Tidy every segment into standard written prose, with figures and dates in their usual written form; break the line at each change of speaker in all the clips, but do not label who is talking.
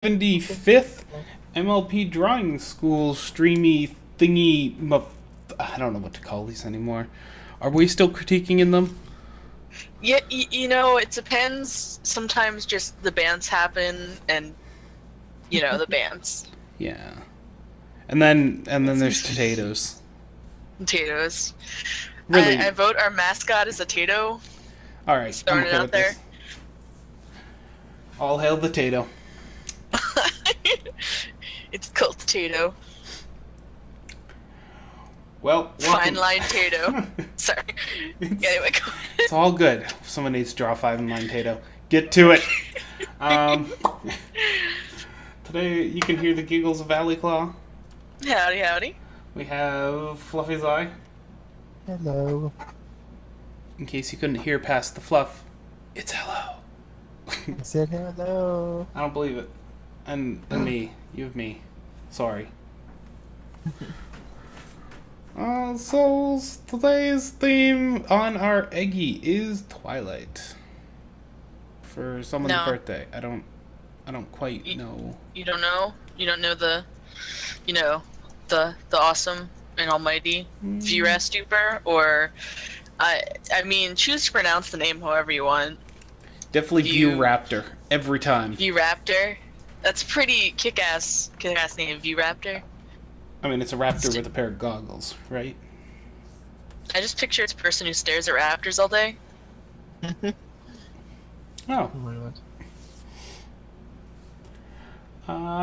75th MLP Drawing School streamy thingy. I don't know what to call these anymore. Are we still critiquing in them?
Yeah, it depends. Sometimes just the bands happen, and the bands.
Yeah. And then there's potatoes.
Potatoes.
Really?
I vote our mascot is a Tato.
All right.
Just throwing
I'm okay
it out
with
there.
this. All hail the Tato.
It's called Tato.
Well,
fine line Tato. Sorry. Anyway, go ahead.
It's all good. Someone needs to draw 5-line Tato. Get to it. Today you can hear the giggles of Valley Claw.
Howdy, howdy.
We have Fluffy's Eye.
Hello.
In case you couldn't hear past the fluff, it's hello.
I said hello.
I don't believe it. And me. You have me. Sorry. So today's theme on our Eggy is Twilight. For someone's birthday. I don't quite know.
You don't know? You don't know the awesome and almighty Virastuper? Or I mean, choose to pronounce the name however you want.
Definitely View-Raptor. Every time.
View-Raptor? That's pretty kick-ass name, View-Raptor.
I mean, it's a raptor with a pair of goggles, right?
I just picture it's a person who stares at raptors all day.
Oh.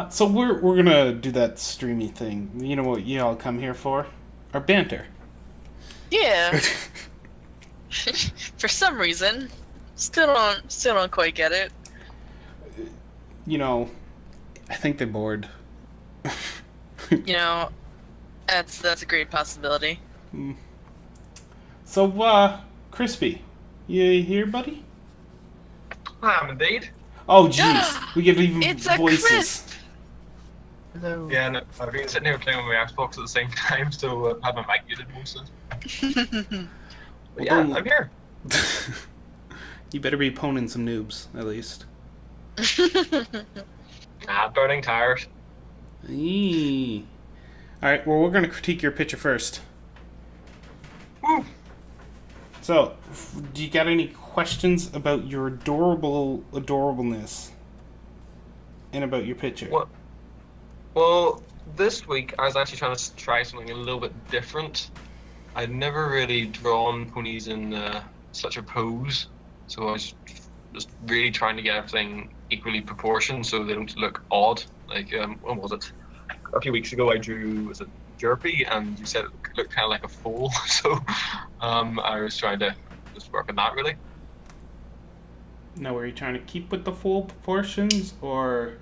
So we're gonna do that streamy thing. You know what you all come here for? Our banter.
Yeah. For some reason, still don't quite get it.
You know, I think they're bored.
That's a great possibility.
So, Crispy, you here, buddy?
I am indeed.
Oh, jeez. We get even
it's
voices.
A Crisp.
Hello.
Yeah, no, I've been sitting here playing on my Xbox at the same time, so I have my mic muted most of it. But yeah, I'm here.
You better be poning some noobs, at least.
Burning tires.
Eee. Alright, well, we're going to critique your picture first.
Woo.
So, do you got any questions about your adorableness? And about your picture?
Well, this week I was actually trying to try something a little bit different. I'd never really drawn ponies in such a pose, so I was just really trying to get everything equally proportioned so they don't look odd. Like, when was it? A few weeks ago I drew, was it Jerpy, and you said it looked kind of like a foal, so I was trying to just work on that, really.
Now, were you trying to keep with the full proportions, or...?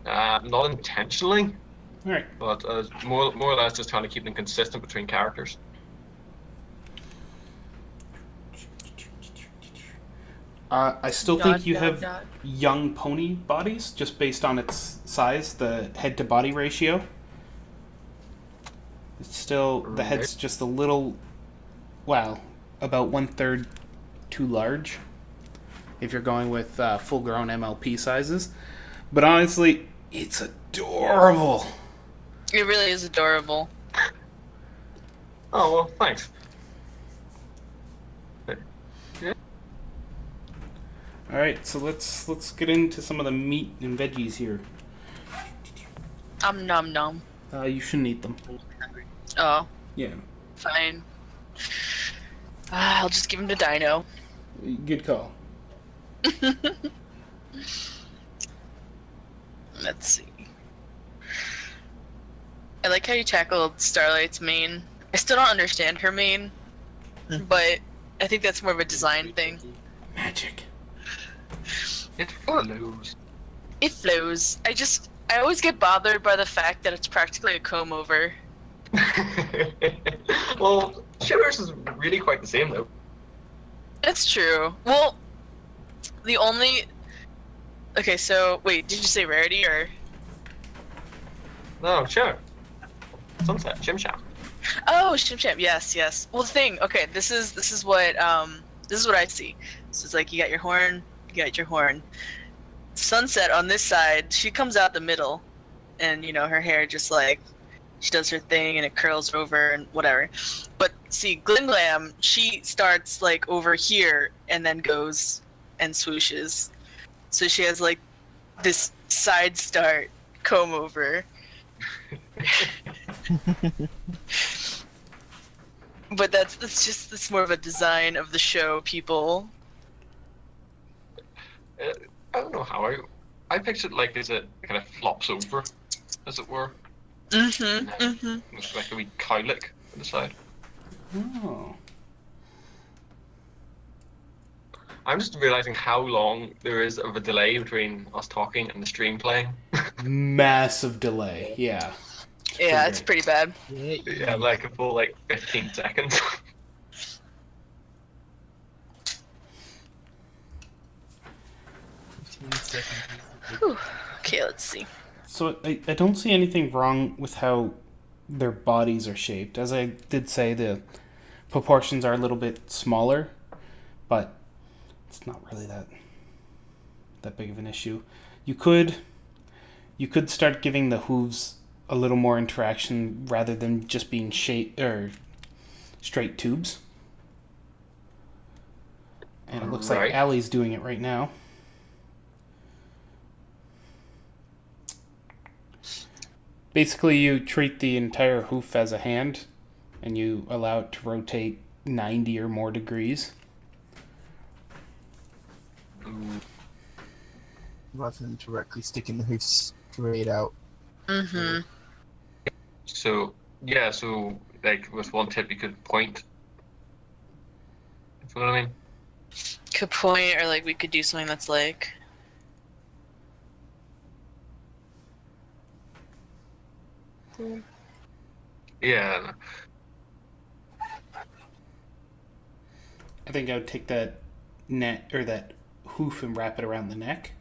Not intentionally.
Alright.
But more or less just trying to keep them consistent between characters.
I still think you have young pony bodies, just based on its size, the head-to-body ratio. It's still, the head's just a little, well, about 1/3 too large, if you're going with full-grown MLP sizes. But honestly, it's adorable.
It really is adorable.
Oh, well, thanks.
Alright, so let's get into some of the meat and veggies here.
Nom nom.
You shouldn't eat them.
Oh.
Yeah.
Fine. I'll just give him to Dino.
Good call.
Let's see. I like how you tackled Starlight's mane. I still don't understand her mane, but I think that's more of a design thing.
Magic.
It flows.
It flows. I always get bothered by the fact that it's practically a comb over.
Well, Shivers is really quite the same, though.
That's true. Well, the only... Okay, so, wait, did you say rarity, or...?
No, sure. Sunset, Shimsham.
Oh, Shimsham, yes. Well, the thing, okay, this is what I see. So it's like, you got your horn. Sunset on this side, she comes out the middle, and you know her hair just like she does her thing and it curls over and whatever. But see, Glim Glam, she starts like over here and then goes and swooshes. So she has like this side start comb over. But that's more of a design of the show, people.
I don't know how I pictured like as it kind of flops over, as it were. It's like a wee cowlick on the side.
Oh.
I'm just realizing how long there is of a delay between us talking and the stream playing.
Massive delay. Yeah.
Yeah, it's pretty bad.
Yeah, like a full 15 seconds.
Whew. Okay, let's see.
So I don't see anything wrong with how their bodies are shaped. As I did say, the proportions are a little bit smaller, but it's not really that big of an issue. You could start giving the hooves a little more interaction rather than just being straight tubes. And it looks like Allie's doing it right now. Basically, you treat the entire hoof as a hand, and you allow it to rotate 90 or more degrees.
Rather than directly sticking the hoof straight out.
Mm-hmm.
So like with one tip you could point. You know what I mean?
Could point, or like we could do something that's like.
Yeah.
I think I would take that net or that hoof and wrap it around the neck,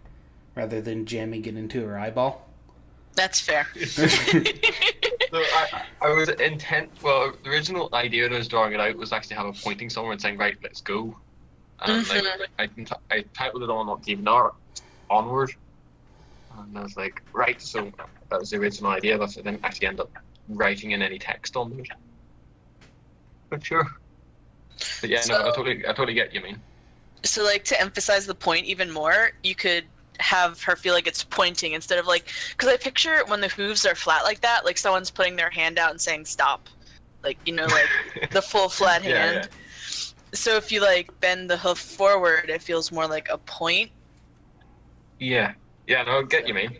rather than jamming it into her eyeball.
That's fair.
So I was intent. Well, the original idea when I was drawing it out was actually have a pointing somewhere and saying, "Right, let's go." And I titled it on Demon Art Onward, and I was like, right. So that was the original idea, but I didn't actually end up writing in any text on it. But sure. But yeah, no, I totally get you mean.
So like to emphasize the point even more, you could have her feel like it's pointing instead of like, because I picture when the hooves are flat like that, like someone's putting their hand out and saying stop, like, you know, like the full flat hand. Yeah. So if you like bend the hoof forward, it feels more like a point.
Yeah, no, I get you mean.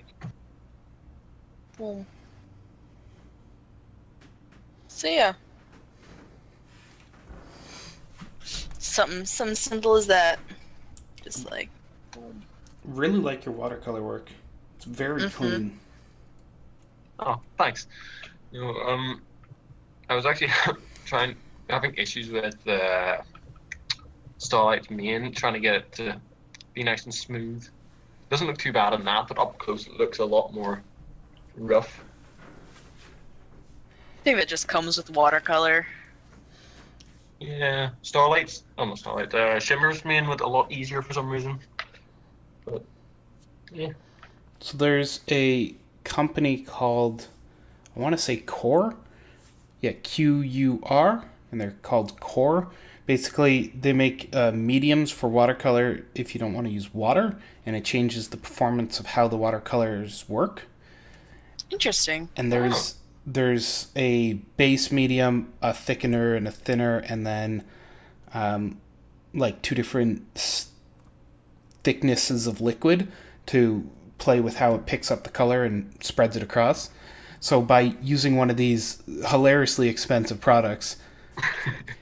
Boom. So yeah, something simple as that, just like boom.
Really like your watercolor work. It's very clean.
Oh, thanks. You know, I was actually having issues with Starlight's mane, trying to get it to be nice and smooth. It doesn't look too bad on that, but up close it looks a lot more rough.
I think that just comes with watercolor.
Yeah, Shimmer's mane went a lot easier for some reason. But yeah.
So there's a company called, I want to say Core. Yeah, Qur, and they're called Core. Basically, they make mediums for watercolor if you don't want to use water, and it changes the performance of how the watercolors work.
Interesting.
And there's a base medium, a thickener, and a thinner, and then like two different thicknesses of liquid to play with how it picks up the color and spreads it across. So by using one of these hilariously expensive products,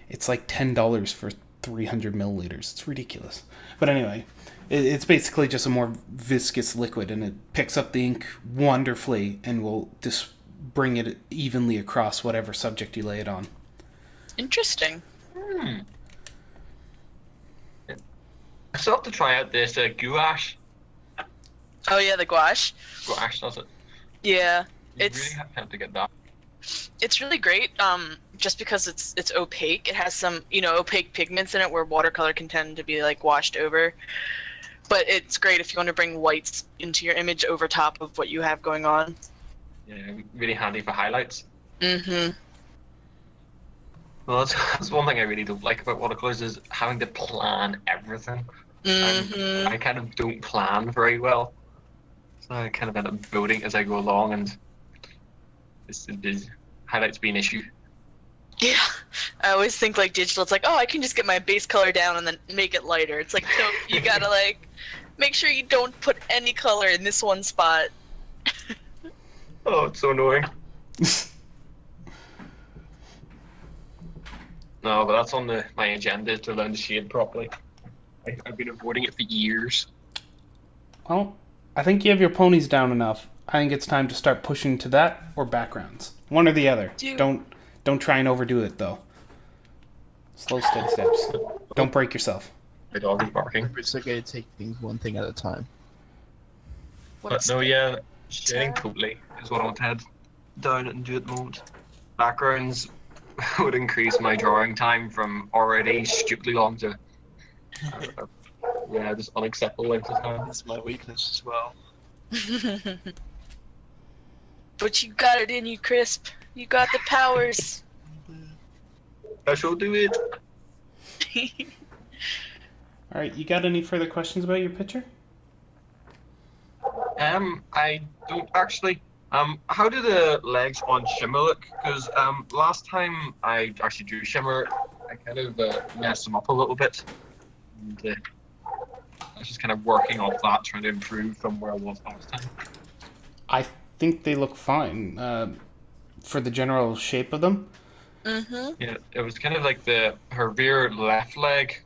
it's like $10 for 300 milliliters. It's ridiculous. But anyway, it's basically just a more viscous liquid, and it picks up the ink wonderfully and will just bring it evenly across whatever subject you lay it on.
Interesting.
I still have to try out this gouache.
Oh yeah, the gouache.
Gouache, does it?
Yeah,
You really have to get that.
It's really great. Just because it's opaque. It has some opaque pigments in it where watercolor can tend to be like washed over. But it's great if you want to bring whites into your image over top of what you have going on.
Yeah, really handy for highlights.
Mm-hmm.
Well, that's one thing I really don't like about watercolors is having to plan everything.
Mm-hmm.
I kind of don't plan very well, so I kind of end up building as I go along, and it's highlights be an issue.
Yeah. I always think like digital, it's like, oh, I can just get my base color down and then make it lighter. It's like, nope, you gotta like make sure you don't put any color in this one spot.
Oh, it's so annoying. No, but that's on my agenda to learn to shade properly. I've been avoiding it for years.
Well, I think you have your ponies down enough. I think it's time to start pushing to that or backgrounds. One or the other.
Dude.
Don't try and overdo it though. Slow, steady steps. Don't break yourself.
My dog is barking.
It's okay to take things one thing at a time.
But no, yeah, shading totally is what I want to head down and do at the moment. Backgrounds would increase my drawing time from already stupidly long to yeah, just unacceptable length of time.
That's my weakness as well.
But you got it in you, Crisp. You got the powers.
I shall do it.
All right, you got any further questions about your picture?
I don't actually. How do the legs on Shimmer look? Because last time I actually drew Shimmer, I kind of messed them up a little bit. And, I was just kind of working off that, trying to improve from where I was last time.
I think they look fine for the general shape of them.
Mm-hmm.
Yeah, it was kind of like her rear left leg,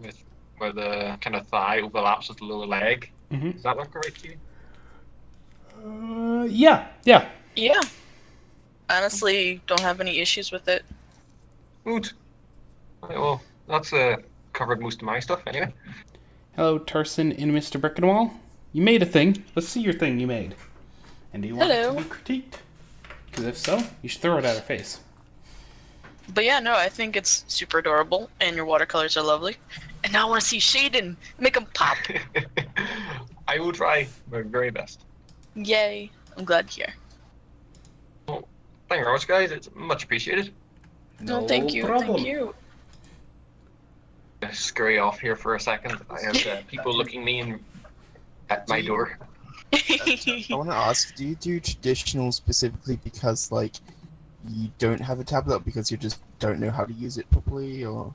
with where the kind of thigh overlaps with the lower leg.
Mm-hmm.
Does that look right to you?
Yeah.
Yeah. Honestly, don't have any issues with it.
Good. Right, well, that's covered most of my stuff anyway.
Hello, Turson and Mr. Brickenwall. You made a thing. Let's see your thing you made. And do you want it to be critiqued? Because if so, you should throw it at her face.
But yeah, no, I think it's super adorable, and your watercolors are lovely. And now I want to see shading, make them pop.
I will try my very best.
Yay! I'm glad to hear.
Well, thank you very much, guys. It's much appreciated.
No, thank you.
problem.
Thank you.
Scurry off here for a second. I have people looking me at my door.
I want to ask, do you do traditional specifically because, like, you don't have a tablet because you just don't know how to use it properly, or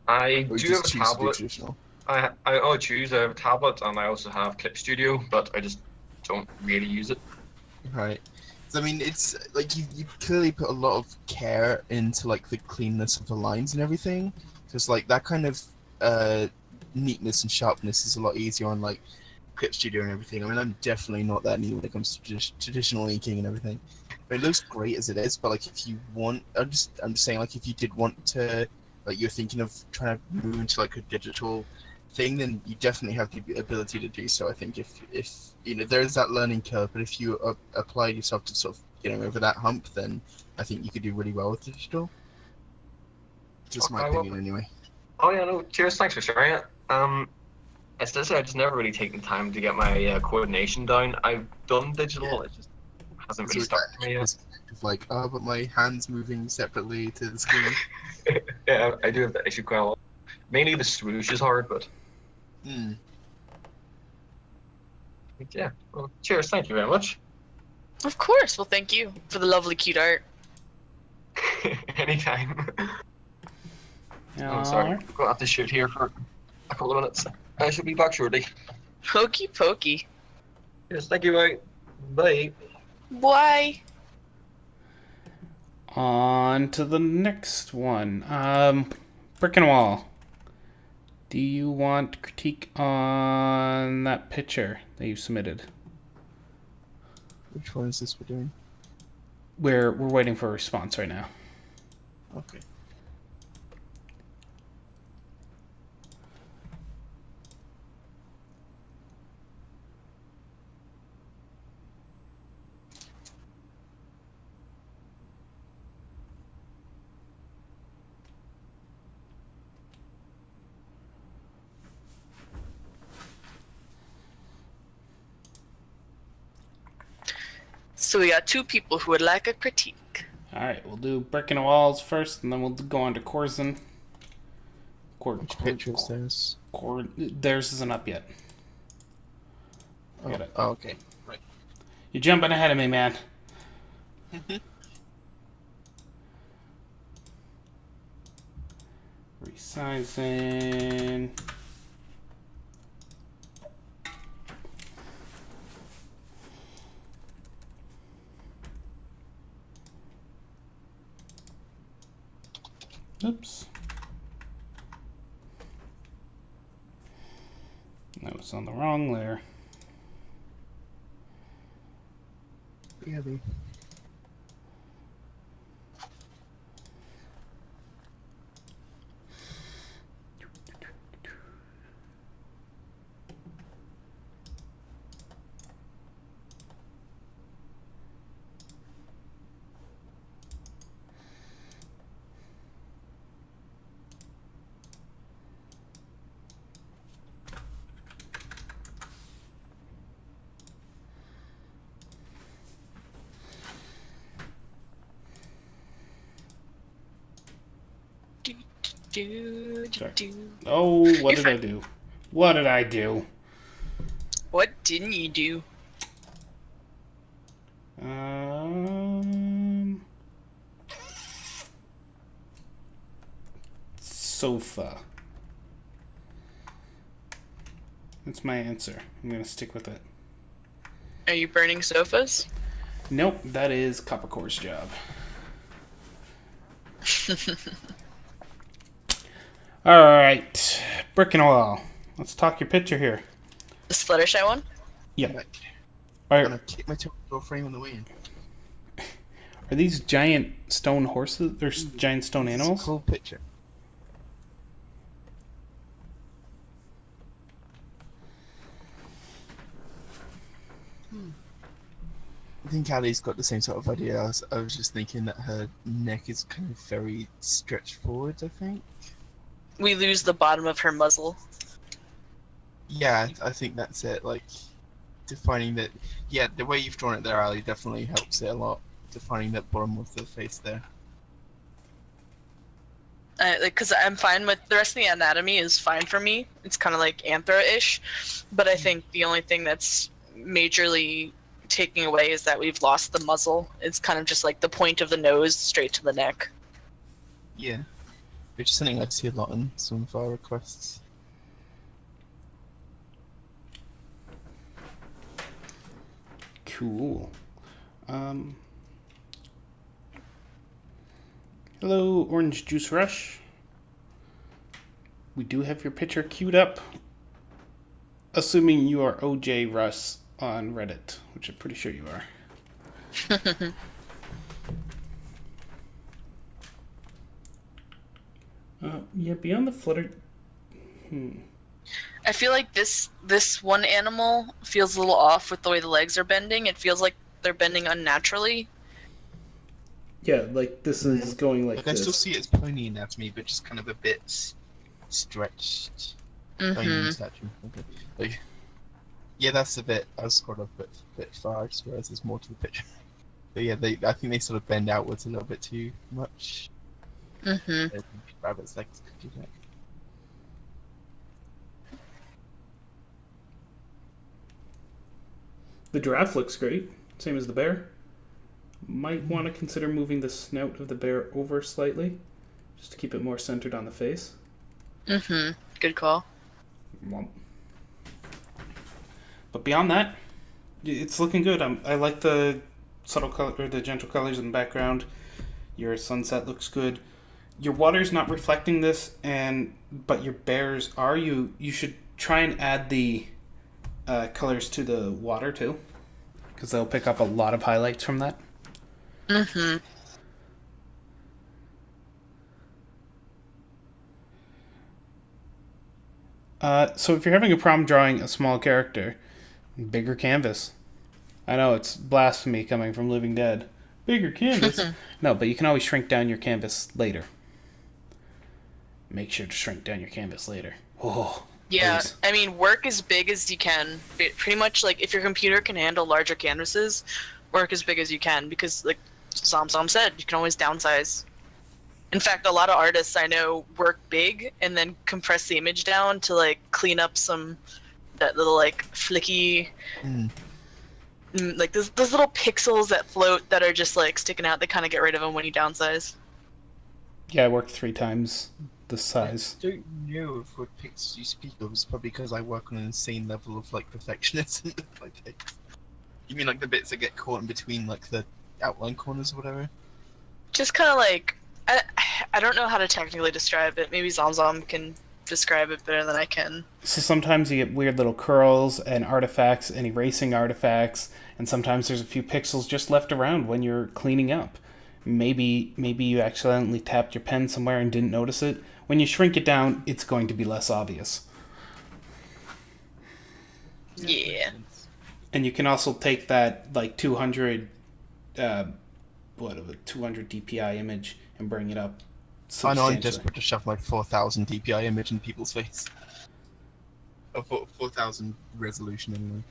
I
you
do have
just
a
choose to do
tablet.
traditional?
I choose. I have a tablet and I also have Clip Studio, but I just don't really use it.
Right. So, I mean, it's like you clearly put a lot of care into like the cleanness of the lines and everything. Just like that kind of neatness and sharpness is a lot easier on like Clip Studio and everything. I mean, I'm definitely not that neat when it comes to traditional inking and everything. But it looks great as it is. But like, if you want, I'm just saying, like, if you did want to, like, you're thinking of trying to move into like a digital thing, then you definitely have the ability to do so. I think if you know, there's that learning curve, but if you apply yourself to sort of getting over that hump, then I think you could do really well with digital. Just my
Okay,
opinion, anyway.
Oh yeah, no. Cheers. Thanks for sharing it. It's just I just never really taken time to get my coordination down. I've done digital. It just hasn't really stuck to me yet.
Like, oh, but my hands moving separately to the screen.
Yeah, I do have that issue quite a lot. Mainly the swoosh is hard, but yeah. Well, cheers. Thank you very much.
Of course. Well, thank you for the lovely, cute art.
Anytime.
Yeah,
I'm sorry. I'm going to have to shoot here for a couple of minutes. I shall be back shortly.
Hokey pokey.
Yes, thank you, mate. Bye.
Why?
On to the next one. Brick and Wall. Do you want critique on that picture that you submitted?
Which one is this we're doing?
We're waiting for a response right now.
Okay.
So we got 2 people who would like a critique.
Alright, we'll do brick and walls first, and then we'll go on to Corzin.
Which picture is theirs?
Theirs isn't up yet.
Oh, oh, okay. Right.
You're jumping ahead of me, man. Resizing. Oops. That was on the wrong layer.
Yeah, they...
Oh, what did I do? What did I do?
What didn't you do?
Sofa. That's my answer. I'm gonna stick with it.
Are you burning sofas?
Nope, that is Coppercore's job. Alright, brick and wall. Let's talk your picture here.
The Fluttershy one?
Yep.
I'm
Are,
gonna kick my door frame on the way in.
are these giant stone horses or giant stone
It's
animals?
a cool picture. I think Allie's got the same sort of idea. I was just thinking that her neck is kind of very stretched forward, I think.
We lose the bottom of her muzzle.
Yeah, I think that's it. Like, defining that... Yeah, the way you've drawn it there, Allie, definitely helps it a lot. Defining that bottom of the face there.
Because I'm fine with... The rest of the anatomy is fine for me. It's kind of like anthro-ish. But I think the only thing that's majorly taking away is that we've lost the muzzle. It's kind of just like the point of the nose straight to the neck.
Yeah. Which is something I see a lot in some of our requests.
Cool. Hello, Orange Juice Rush. We do have your picture queued up. Assuming you are OJ Russ on Reddit, which I'm pretty sure you are. Yeah, beyond the flutter...
I feel like this one animal feels a little off with the way the legs are bending. It feels like they're bending unnaturally.
Yeah, like this is going like
Like,
this.
I still see it as pony anatomy, but just kind of a bit stretched.
Mm-hmm.
Okay. Like, yeah, that's a bit... I was scored up a bit far, just realised there's more to the picture. But yeah, I think they sort of bend outwards a little bit too much.
Mm-hmm.
Rabbit's legs could do that.
The giraffe looks great, same as the bear. Might want to consider moving the snout of the bear over slightly, just to keep it more centered on the face.
Mm-hmm. Good call.
But beyond that, it's looking good. I like the subtle color or the gentle colors in the background. Your sunset looks good. Your water's not reflecting this, but your bears are. You should try and add the colors to the water too, because they'll pick up a lot of highlights from that.
Mm-hmm.
So if you're having a problem drawing a small character, bigger canvas. I know it's blasphemy coming from Living Dead. Bigger canvas. No, but you can always shrink down your canvas later. Make sure to shrink down your canvas later. Oh,
Yeah,
please.
I mean, work as big as you can. Pretty much, like, if your computer can handle larger canvases, work as big as you can because, like Zom said, you can always downsize. In fact, a lot of artists I know work big and then compress the image down to like clean up that little like flicky, like those little pixels that float that are just like sticking out. They kind of get rid of them when you downsize.
Yeah, I worked 3 times the size.
I don't know if what pics you speak of is probably because I work on an insane level of like perfectionism. Like, you mean like the bits that get caught in between like the outline corners or whatever?
Just kind of like I don't know how to technically describe it. Maybe Zom can describe it better than I can.
So sometimes you get weird little curls and artifacts and erasing artifacts, and sometimes there's a few pixels just left around when you're cleaning up. Maybe you accidentally tapped your pen somewhere and didn't notice it. When you shrink it down, it's going to be less obvious.
Yeah.
And you can also take that like 200 200 DPI image and bring it up
I know I'm
substantially.
desperate to shove my 4000 DPI image in people's face. Or 4000 resolution anyway.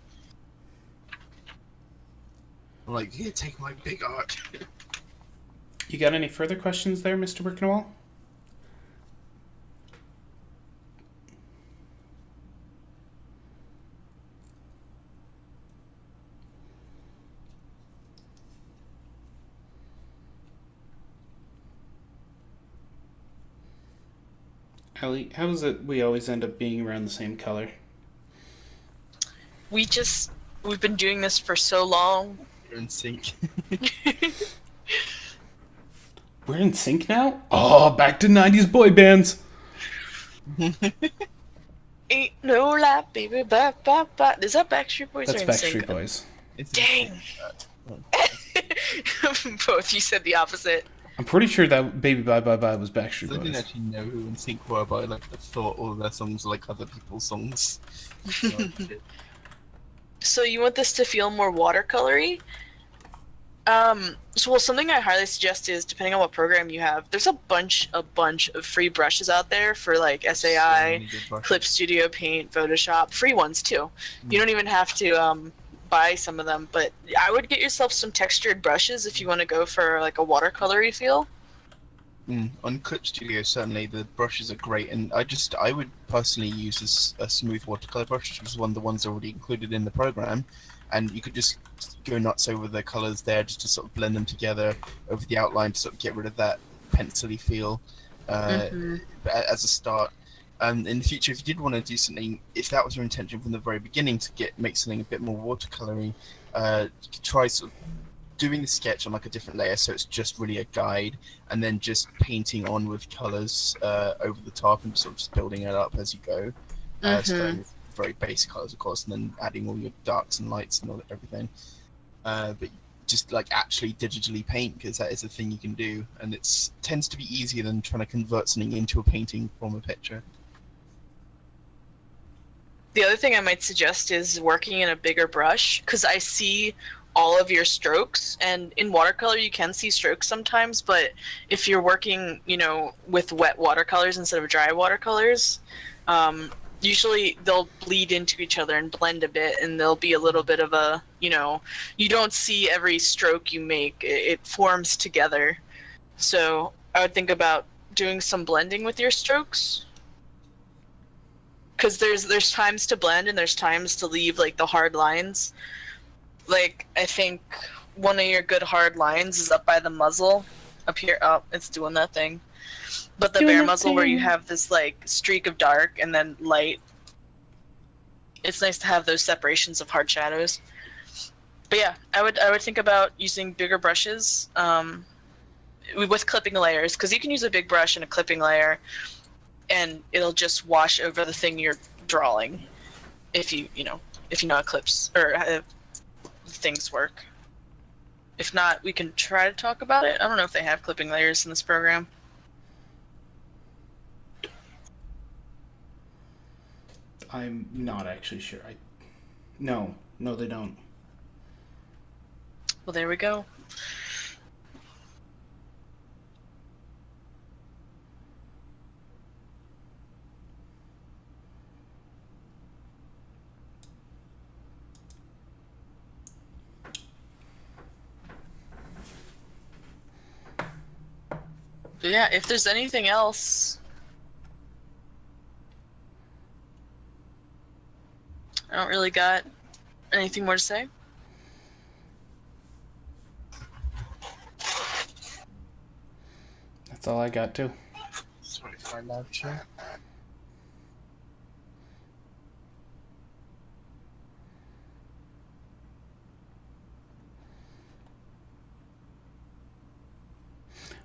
I'm like, here, take my big art.
You got any further questions there, Mr. Birkenwall? Ellie, how is it we always end up being around the same color?
We've been doing this for so long.
You're in sync.
We're in sync now? Oh, back to 90s boy bands!
Ain't no lie, baby, bye, bye, bye. Is that Backstreet Boys
That's
or
Backstreet
NSYNC?
Boys.
Dang. Both, you said the opposite.
I'm pretty sure that Baby Bye Bye Bye was Backstreet
I didn't
Boys.
actually know who NSYNC were, but I like I thought all of their songs were like other people's songs.
So you want this to feel more watercolory? So something I highly suggest is, depending on what program you have, there's a bunch of free brushes out there for like SAI, Clip Studio, Paint, Photoshop, free ones too. You don't even have to buy some of them, but I would get yourself some textured brushes if you want to go for like a watercolory feel.
On Clip Studio, certainly the brushes are great, and I would personally use a smooth watercolor brush, which was one of the ones already included in the program, and you could just go nuts over the colors there, just to sort of blend them together over the outline to sort of get rid of that pencil-y feel as a start. In the future, if you did want to do something, if that was your intention from the very beginning to make something a bit more watercolory, you could try sort of doing the sketch on like a different layer, so it's just really a guide, and then just painting on with colors over the top and sort of just building it up as you go. Starting with very basic colors, of course, and then adding all your darks and lights and everything. But just like actually digitally paint, because that is a thing you can do, and it tends to be easier than trying to convert something into a painting from a picture.
The other thing I might suggest is working in a bigger brush, because I see all of your strokes, and in watercolor you can see strokes sometimes, but if you're working, with wet watercolors instead of dry watercolors, usually they'll bleed into each other and blend a bit, and there'll be a little bit of a, you don't see every stroke you make, it forms together. So I would think about doing some blending with your strokes, because there's times to blend and there's times to leave like the hard lines. Like, I think one of your good hard lines is up by the muzzle, up here. Oh, it's doing that thing. But the bare muzzle where you have this like streak of dark and then light. It's nice to have those separations of hard shadows. But yeah, I would think about using bigger brushes with clipping layers, because you can use a big brush and a clipping layer, and it'll just wash over the thing you're drawing. If you know how clips or things work. If not, we can try to talk about it. I don't know if they have clipping layers in this program.
I'm not actually sure. No, they don't.
Well, there we go. But yeah, if there's anything else, I don't really got anything more to say.
That's all I got too.
Sorry for my loud chat.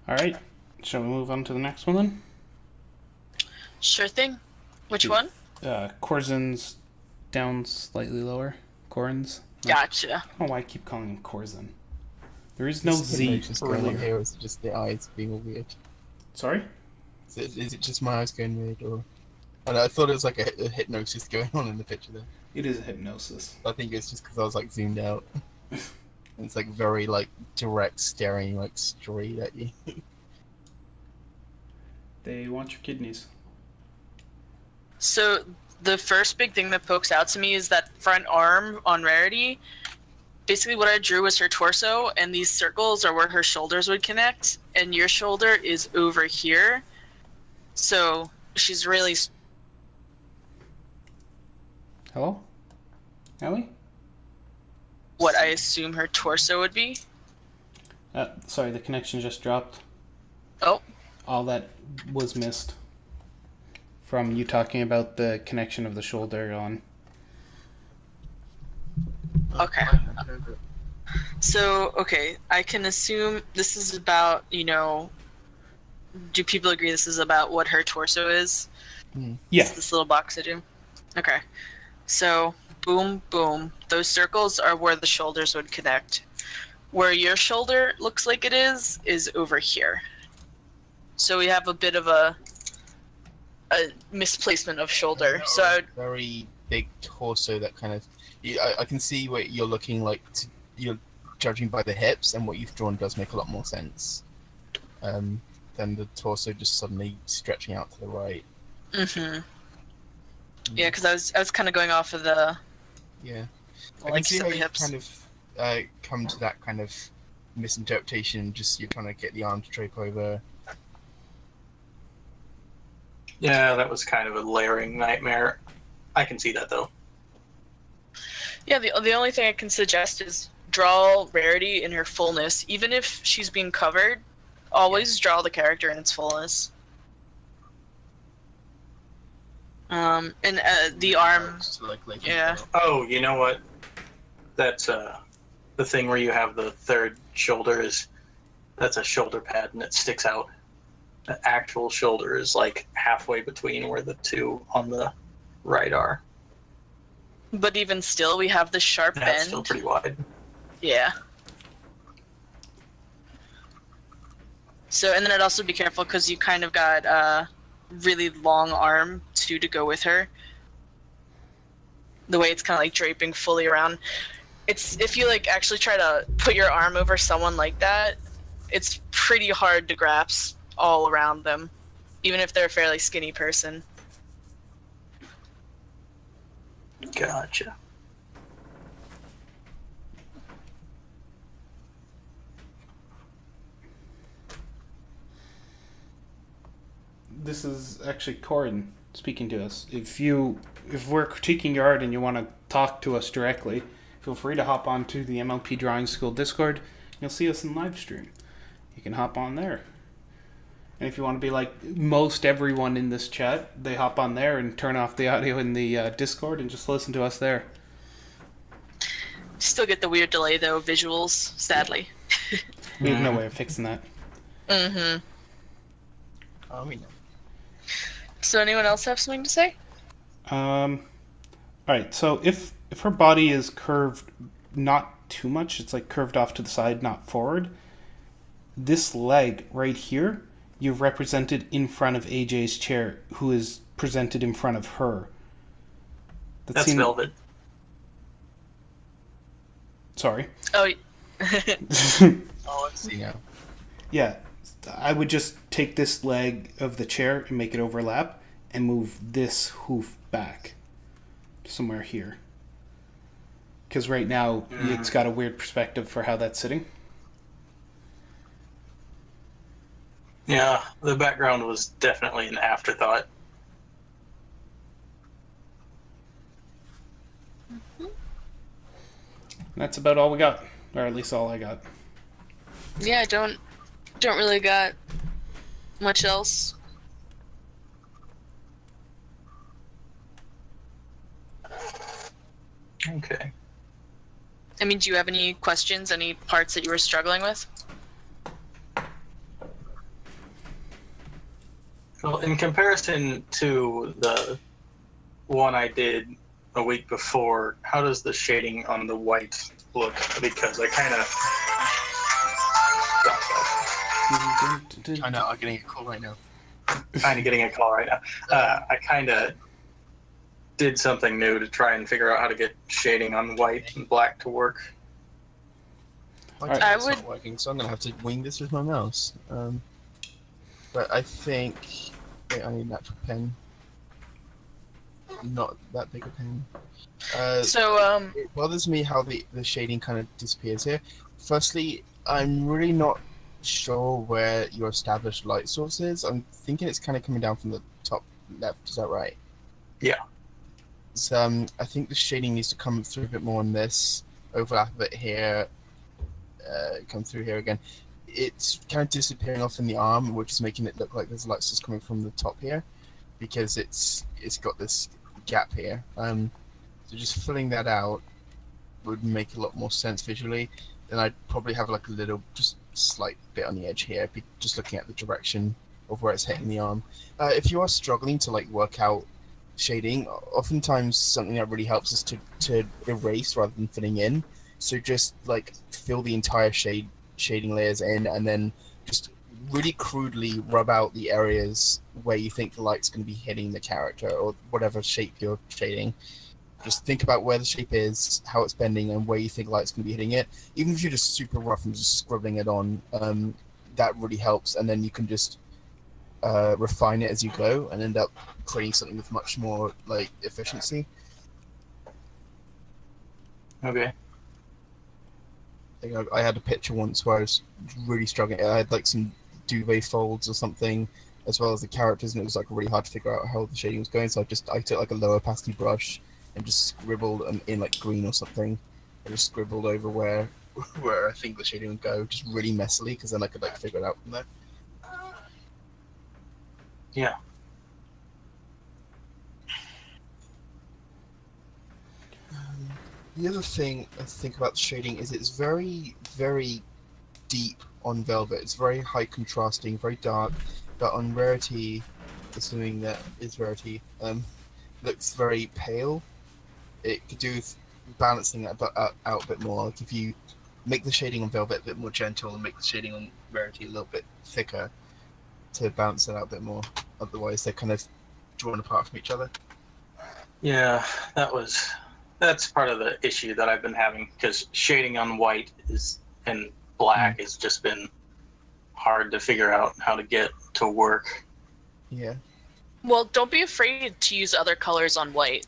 All right, shall we move on to the next one then?
Sure thing. Which one?
Corzin's down slightly lower. Corin's.
Gotcha.
I don't know why I keep calling him Corzin. There is no
Just
Z
emotions going on
earlier.
here, or is it just the eyes being all weird?
Sorry?
Is it just my eyes going weird, or? And I thought it was like a hypnosis going on in the picture there.
It is a hypnosis.
I think it's just because I was like zoomed out. It's like very like direct, staring like straight at you.
They want your kidneys.
So the first big thing that pokes out to me is that front arm on Rarity. Basically what I drew was her torso, and these circles are where her shoulders would connect, and your shoulder is over here. So she's really...
Hello? Ellie?
what I assume her torso would be.
Sorry, the connection just dropped.
Oh.
All that was missed from you talking about the connection of the shoulder on.
Okay. So, okay, I can assume this is about, do people agree this is about what her torso is?
Yeah.
It's this little box I do? Okay. So, boom, boom. Those circles are where the shoulders would connect. Where your shoulder looks like it is over here. So we have a bit of a misplacement of shoulder. So I would...
very big torso that kind of... I can see what you're looking like. You're judging by the hips, and what you've drawn does make a lot more sense. Than the torso just suddenly stretching out to the right.
Mm-hmm. Yeah, because I was kind of going off of the...
Yeah.
Well,
I
like
can see
you said,
how
the
you
hips.
kind of come to that kind of misinterpretation. Just you're trying to get the arm to drape over.
Yeah, that was kind of a layering nightmare. I can see that though.
Yeah, the only thing I can suggest is draw Rarity in her fullness. Even if she's being covered, always draw the character in its fullness. And the arm... Yeah.
Oh, you know what? That's the thing where you have the third shoulder that's a shoulder pad and it sticks out. The actual shoulder is like halfway between where the two on the right are.
But even still, we have the sharp
That's
bend.
still pretty wide.
Yeah. So, and then I'd also be careful because you kind of got a really long arm too to go with her. The way it's kind of like draping fully around. It's, if you like actually try to put your arm over someone like that, it's pretty hard to grasp all around them, even if they're a fairly skinny person.
Gotcha.
This is actually Corin speaking to us. If we're critiquing your art and you want to talk to us directly, feel free to hop onto the MLP Drawing School Discord. You'll see us in live stream. You can hop on there. And if you want to be like most everyone in this chat, they hop on there and turn off the audio in the Discord and just listen to us there.
Still get the weird delay though, visuals, sadly.
We have no way of fixing that.
Mm-hmm.
Oh, we know.
So anyone else have something to say?
Alright, so if her body is curved not too much, it's like curved off to the side, not forward, this leg right here, you've represented in front of AJ's chair, who is presented in front of her.
That's velvet.
Sorry.
Oh.
Oh, I see now.
Yeah, I would just take this leg of the chair and make it overlap and move this hoof back somewhere here. Because right now, it's got a weird perspective for how that's sitting.
Yeah, the background was definitely an afterthought.
That's about all we got, or at least all I got.
Yeah, I don't really got much else.
Okay.
I mean, do you have any questions, any parts that you were struggling with?
Well, in comparison to the one I did a week before, how does the shading on the white look? Because I kind of...
I know, I'm getting a call right now.
Kind of getting a call right now. I kind of did something new to try and figure out how to get shading on white and black to work.
My
I
it's
would-
not working, so I'm gonna have to wing this with my mouse. But I think wait, I need an actual pen. Not that big a pen.
So,
It bothers me how the shading kind of disappears here. Firstly, I'm really not sure where your established light source is. I'm thinking it's kind of coming down from the top left. Is that right?
Yeah.
So, I think the shading needs to come through a bit more on this, overlap a bit here, come through here again. It's kind of disappearing off in the arm, which is making it look like there's light source coming from the top here, because it's got this gap here. So just filling that out would make a lot more sense visually. Then I'd probably have like a little, just slight bit on the edge here, just looking at the direction of where it's hitting the arm. If you are struggling to like work out shading, oftentimes something that really helps is to erase rather than filling in. So just like fill the entire shading layers in, and then just really crudely rub out the areas where you think the light's going to be hitting the character or whatever shape you're shading. Just think about where the shape is, how it's bending, and where you think light's going to be hitting it. Even if you're just super rough and just scribbling it on, that really helps. And then you can just refine it as you go and end up creating something with much more like efficiency.
Okay.
I had a picture once where I was really struggling. I had like some duvet folds or something, as well as the characters, and it was like really hard to figure out how the shading was going. So I took like a lower opacity brush and just scribbled in like green or something. I just scribbled over where I think the shading would go, just really messily, because then I could like figure it out from there.
Yeah.
The other thing I think about the shading is it's very, very deep on Velvet. It's very high contrasting, very dark, but on Rarity, assuming that is Rarity, looks very pale. It could do with balancing that out a bit more. Like if you make the shading on Velvet a bit more gentle and make the shading on Rarity a little bit thicker to balance it out a bit more. Otherwise, they're kind of drawn apart from each other.
Yeah, that's part of the issue that I've been having, because shading on white and black has just been hard to figure out how to get to work.
Yeah.
well, don't be afraid to use other colors on white.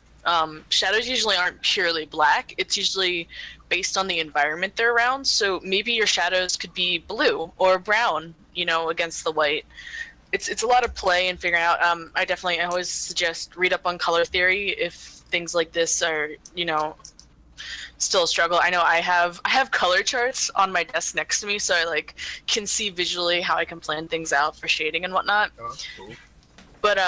Shadows usually aren't purely black. It's usually based on the environment they're around. So maybe your shadows could be blue or brown, against the white. It's a lot of play and figuring out. I always suggest read up on color theory if things like this are, still a struggle. I know I have color charts on my desk next to me, so I can see visually how I can plan things out for shading and whatnot.
Oh, that's cool.
But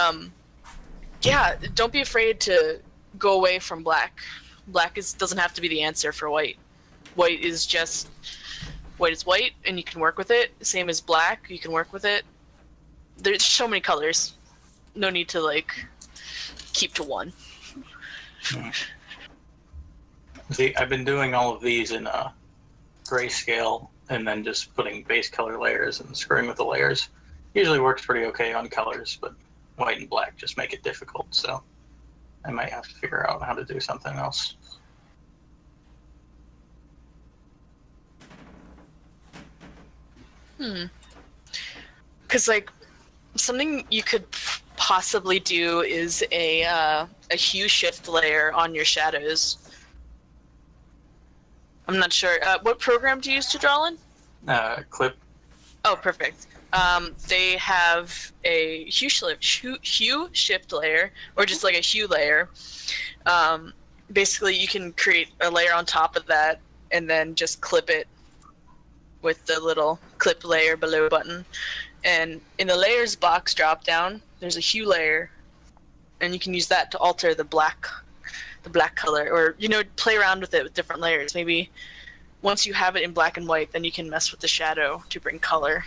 yeah, don't be afraid to go away from black. Black doesn't have to be the answer for white. White is white, and you can work with it. Same as black, you can work with it. There's so many colors. No need to keep to one.
See, I've been doing all of these in grayscale, and then just putting base color layers and screwing with the layers. Usually works pretty okay on colors, but white and black just make it difficult, so I might have to figure out how to do something else.
Because something you could possibly do is a hue shift layer on your shadows. I'm not sure. What program do you use to draw in?
Clip.
Oh, perfect. They have a hue shift layer, or just like a hue layer. Um, Basically, you can create a layer on top of that, and then just clip it with the little clip layer below button. And in the layers box drop down, there's a hue layer, and you can use that to alter the black color, or play around with it with different layers. Maybe once you have it in black and white, then you can mess with the shadow to bring color.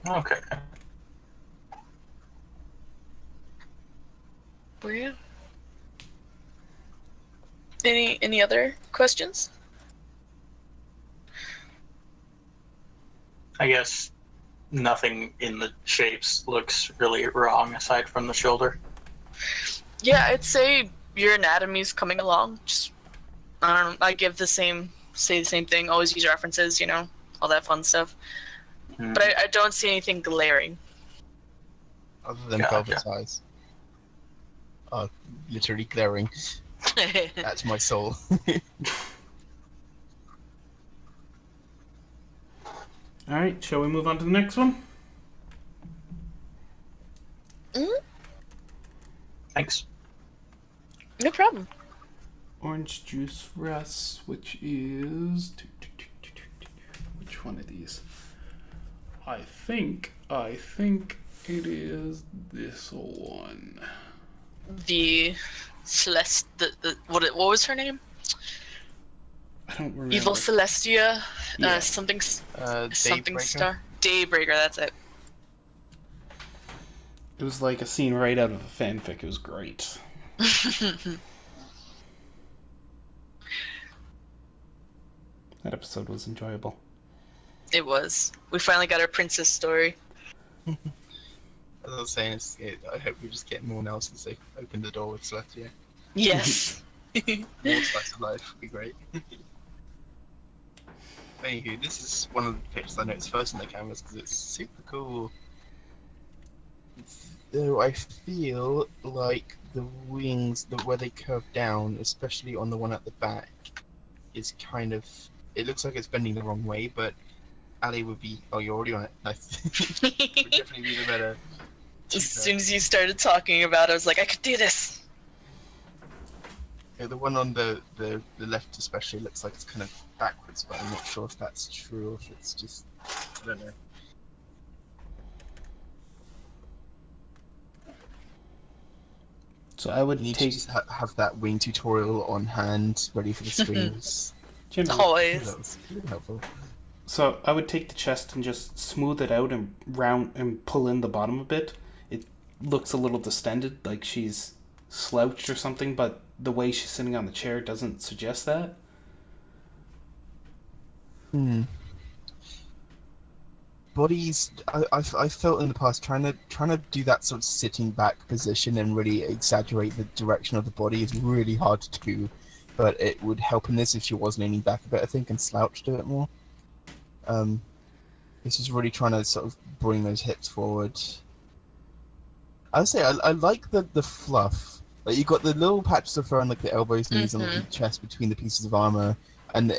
Okay.
Were you? Any other questions?
I guess nothing in the shapes looks really wrong aside from the shoulder.
Yeah, I'd say your anatomy's coming along. Just I don't know. I say the same thing. Always use references, all that fun stuff.
Hmm.
But I don't see anything glaring.
Other than
Gotcha.
Velvet's eyes. Oh, literally glaring at my soul.
All right, shall we move on to the next one?
Thanks.
No problem.
Orange juice for us, which is which one of these? I think it is this one.
The Celeste. What was her name?
I don't remember.
Evil Celestia.
Yeah.
Something
Daybreaker?
star. Daybreaker. That's it.
It was like a scene right out of a fanfic. It was great. That episode was enjoyable.
It was. We finally got our princess story.
As I was saying, I hope we just get more Nelsons. They open the door with Celestia.
Yes.
More slice of life would be great. Anywho, this is one of the pictures I noticed first in the canvas because it's super cool. Though I feel like the wings, where they curve down, especially on the one at the back, is kind of. It looks like it's bending the wrong way, but Ali would be. Oh, you're already on it. Nice. Would definitely be the better.
As soon as you started talking about it, I was like, I could do this.
Yeah, the one on the left especially looks like it's kind of backwards, but I'm not sure if that's true or if it's just. I don't know.
So I would
You need
take
to just have that wing tutorial on hand, ready for the streams.
Always.
That was really helpful.
So I would take the chest and just smooth it out and round and pull in the bottom a bit. It looks a little distended, like she's slouched or something, but the way she's sitting on the chair doesn't suggest that.
Bodies, I felt in the past trying to do that sort of sitting back position and really exaggerate the direction of the body is really hard to do, but it would help in this if she was leaning back a bit, I think, and slouched a bit more. This is really trying to sort of bring those hips forward. I would say I like the fluff. Like, you've got the little patches of fur on like the elbows, knees, and the chest between the pieces of armor, and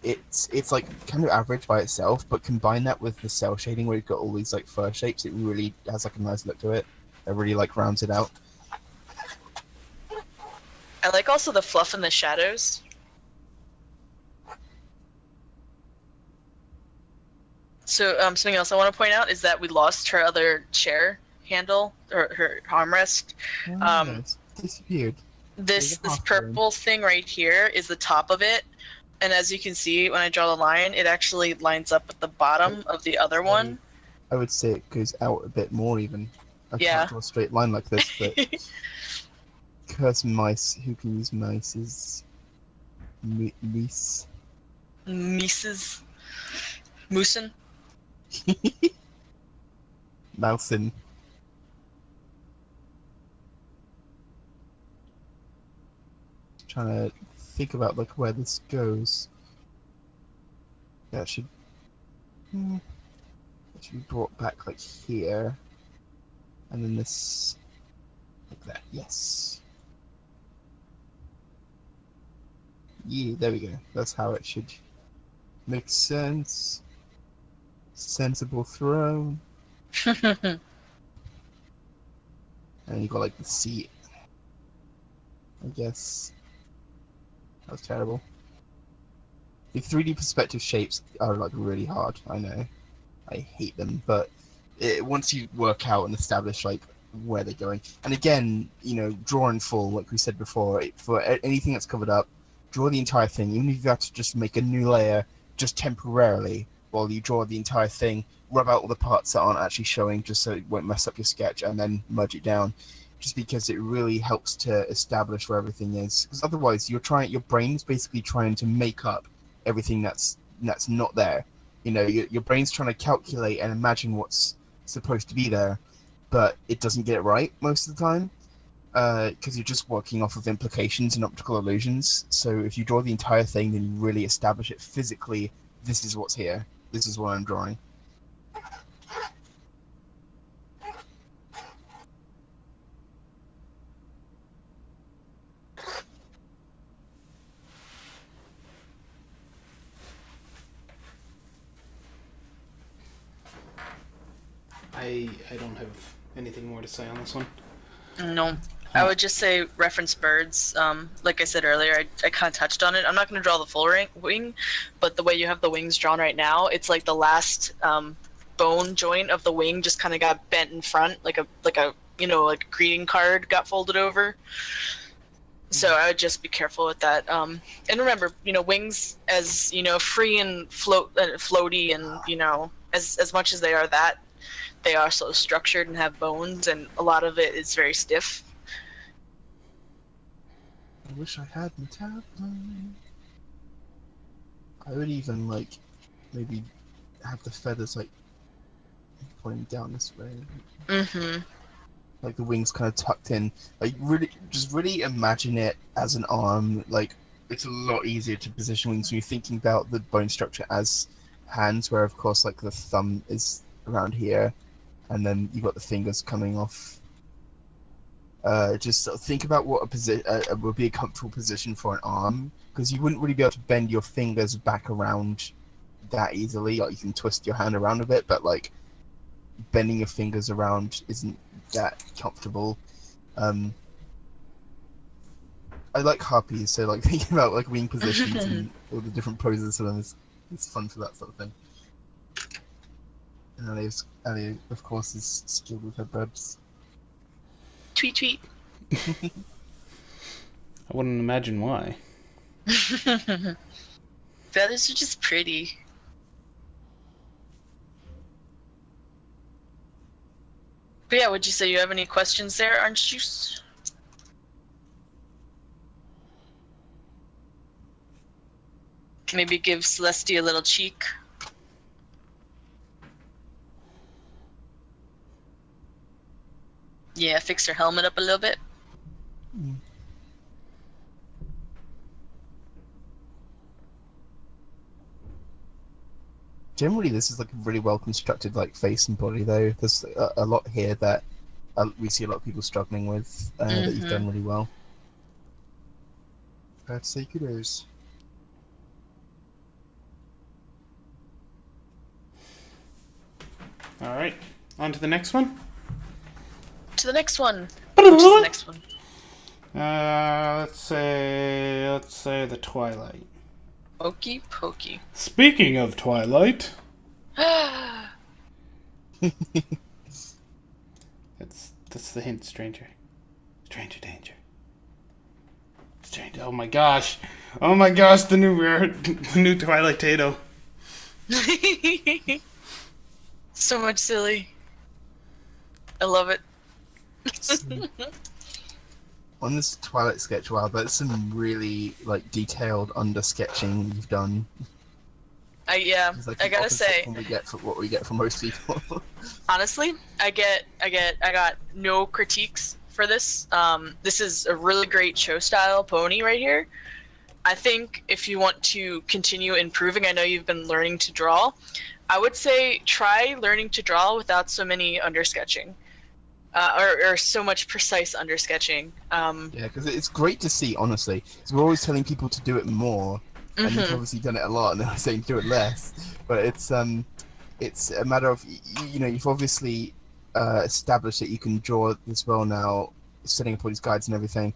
it's like kind of average by itself, but combine that with the cell shading where you've got all these like fur shapes, it really has like a nice look to it. It really like rounds it out.
I like also the fluff and the shadows. So something else I want to point out is that we lost her other chair handle, or her armrest.
It's disappeared.
This purple thing right here is the top of it, and as you can see when I draw the line, it actually lines up with the bottom of the other one.
I would say it goes out a bit more even. I
Yeah.
can't draw a straight line like this, but curse mice. Who can use mice is Mies.
Moosin.
Mousin. Trying to think about like where this goes. Yeah, it should be brought back like here, and then this like that. Yes. Yeah, there we go. That's how it should make sense. Sensible throne. And you got like the seat. I guess. That was terrible. The 3D perspective shapes are like really hard, I know. I hate them, but once you work out and establish like where they're going, and again, you know, draw in full, like we said before, for anything that's covered up, draw the entire thing, even if you have to just make a new layer just temporarily while you draw the entire thing, rub out all the parts that aren't actually showing just so it won't mess up your sketch, and then merge it down, just because it really helps to establish where everything is, because otherwise your brain's basically trying to make up everything that's not there. You know, your brain's trying to calculate and imagine what's supposed to be there, but it doesn't get it right most of the time, because you're just working off of implications and optical illusions. So if you draw the entire thing, then you really establish it physically. This is what's here. This is what I'm drawing.
I don't have anything more to say on this one.
No. I would just say reference birds. Like I said earlier, I kind of touched on it. I'm not going to draw the full wing, but the way you have the wings drawn right now, it's like the last bone joint of the wing just kind of got bent in front, like a you know, like a greeting card got folded over. So I would just be careful with that. And remember, you know, wings, as you know, free and floaty, and you know, as much as they are that, they are so structured and have bones, and a lot of it is very stiff.
I wish I had metallic. I would even like maybe have the feathers like pointing down this way.
Mm-hmm.
Like the wings kind of tucked in. Like really imagine it as an arm. Like it's a lot easier to position wings when you're thinking about the bone structure as hands, where of course like the thumb is around here, and then you got the fingers coming off. Just think about what would be a comfortable position for an arm, because you wouldn't really be able to bend your fingers back around that easily. Like you can twist your hand around a bit, but like bending your fingers around isn't that comfortable. I like harpies, so like thinking about like wing positions and all the different poses for them is fun for that sort of thing. And Ellie, of course, is skilled with her birds.
Tweet, tweet.
I wouldn't imagine why.
Feathers are just pretty. But yeah, would you say you have any questions there, Orange Juice? Maybe give Celestia a little cheek. Yeah, fix her helmet up a little bit.
Generally, this is like a really well constructed like face and body, though. There's a lot here that we see a lot of people struggling with that you've done really well. I'd say kudos.
All right, on to the next one.
To the next one. Which is the next one?
Let's say the Twilight.
Okey pokey.
Speaking of Twilight, that's the hint, stranger. Stranger danger. Stranger. Oh my gosh, the new Twilight Tato.
So much silly. I love it.
On this Twilight sketch, wow, that's some really like detailed under sketching you've done.
Yeah,
Like
I gotta say,
what we get from most people.
honestly, I got no critiques for this. This is a really great show style pony right here. I think if you want to continue improving, I know you've been learning to draw. I would say try learning to draw without so many undersketching. Or so much precise undersketching.
Yeah, because it's great to see, honestly. Because we're always telling people to do it more, and you've obviously done it a lot, and they're saying do it less. But it's it's a matter of you've obviously established that you can draw this well now, setting up all these guides and everything.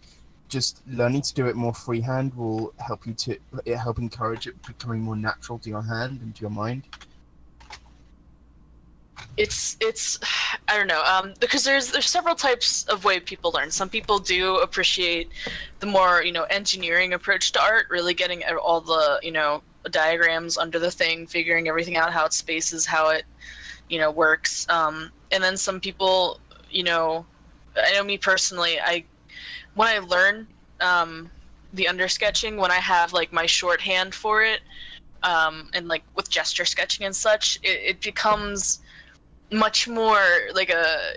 Just learning to do it more freehand will help you to help encourage it becoming more natural to your hand and to your mind.
It's I don't know, because there's several types of way people learn. Some people do appreciate the more engineering approach to art, really getting all the diagrams under the thing, figuring everything out, how it spaces, how it works. And then some people, I know me personally, when I learn the undersketching, when I have like my shorthand for it, and like with gesture sketching and such, it becomes much more like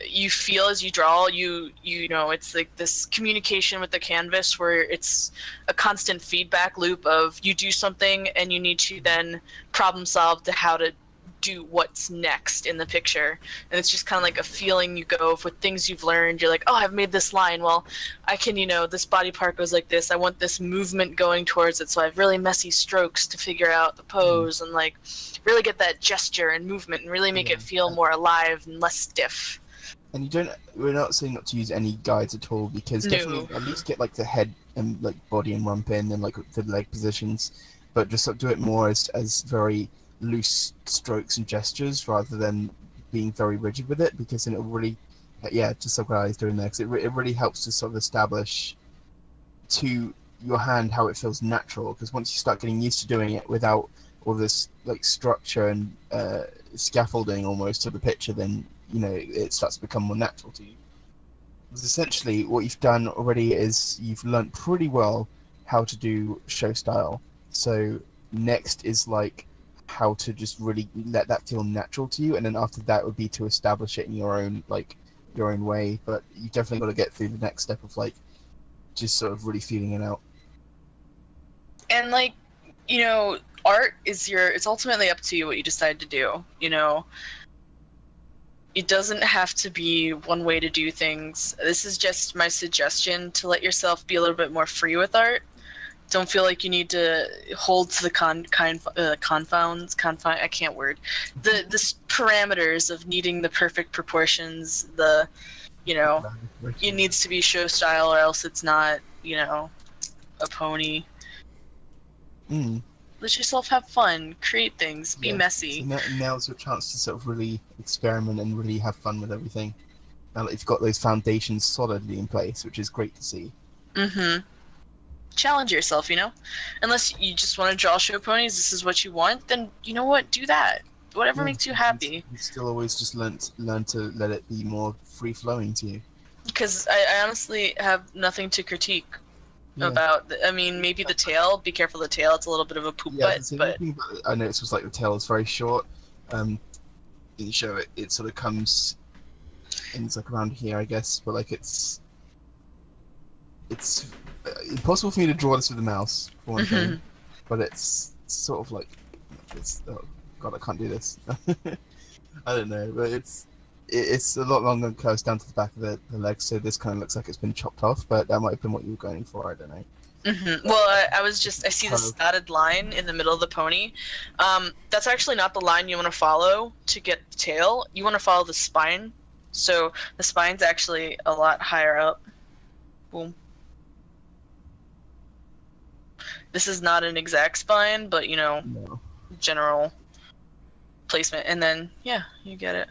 you feel as you draw, it's like this communication with the canvas where it's a constant feedback loop of you do something and you need to then problem solve to how to do what's next in the picture. And it's just kind of like a feeling you go with things you've learned. You're like, oh, I've made this line, well I can, this body part goes like this, I want this movement going towards it, so I have really messy strokes to figure out the pose and like really get that gesture and movement and really make it feel more alive and less stiff.
And we're not saying not to use any guides at all, because definitely at least get like the head and like body and rump in and like the leg positions, but just do it more as very loose strokes and gestures rather than being very rigid with it, because then it will really, just like what I was doing there, because it really helps to sort of establish to your hand how it feels natural, because once you start getting used to doing it without all this like structure and scaffolding almost to the picture, then it starts to become more natural to you. Because essentially what you've done already is you've learnt pretty well how to do show style, so next is like how to just really let that feel natural to you, and then after that would be to establish it in your own way. But you definitely got to get through the next step of like just sort of really feeling it out.
And like art is it's ultimately up to you what you decide to do. It doesn't have to be one way to do things. This is just my suggestion to let yourself be a little bit more free with art. Don't feel like you need to hold to the I can't word. The parameters of needing the perfect proportions, it needs to be show style or else it's not, a pony. Let yourself have fun, create things, be messy.
So now's your chance to sort of really experiment and really have fun with everything. Now that you've got those foundations solidly in place, which is great to see.
Challenge yourself, unless you just want to draw show ponies, this is what you want, then you know what, do that. Whatever makes you happy.
You still always just learn to let it be more free flowing to you.
Because I honestly have nothing to critique about. I mean, maybe the tail. Be careful of the tail. It's a little bit of a poop butt. But
I noticed was like the tail is very short. In the show, it sort of comes, and it's like around here, I guess. But like it's impossible for me to draw this with a mouse, for one thing. But it's sort of like oh god, I can't do this. I don't know, but it's a lot longer and curves down to the back of the legs, so this kind of looks like it's been chopped off, but that might have been what you were going for, I don't know.
Well, I see this dotted line in the middle of the pony. That's actually not the line you want to follow to get the tail. You want to follow the spine. So the spine's actually a lot higher up. Boom. This is not an exact spine, but general placement, and then you get it.